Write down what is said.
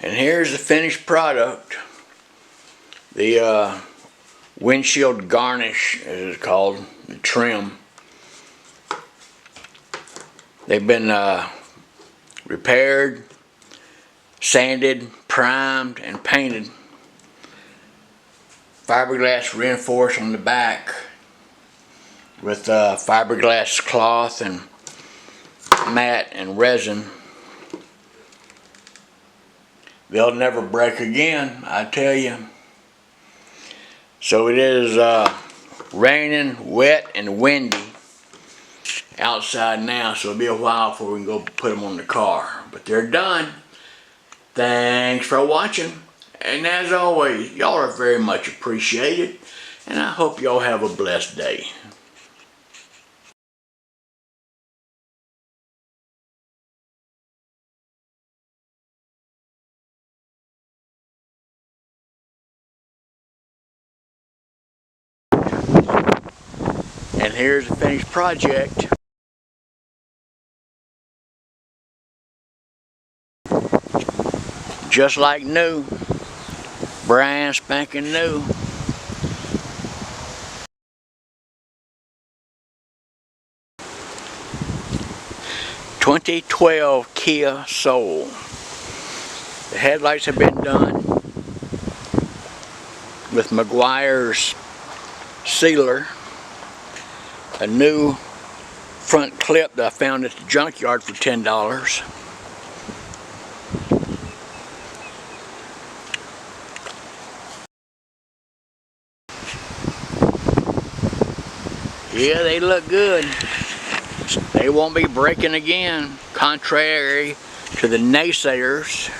And here's the finished product. The windshield garnish, as it's called, the trim. They've been repaired, sanded, primed, and painted. Fiberglass reinforced on the back with fiberglass cloth and mat and resin. They'll never break again, I tell you. So it is raining, wet, and windy outside now, so it'll be a while before we can go put them on the car. But they're done. Thanks for watching. And as always, y'all are very much appreciated. And I hope y'all have a blessed day. And here's the finished project. Just like new. Brand spanking new. (2012) Kia Soul. The headlights have been done with Meguiar's sealer. A new front clip that I found at the junkyard for $10. Yeah, they look good. They won't be breaking again, contrary to the naysayers.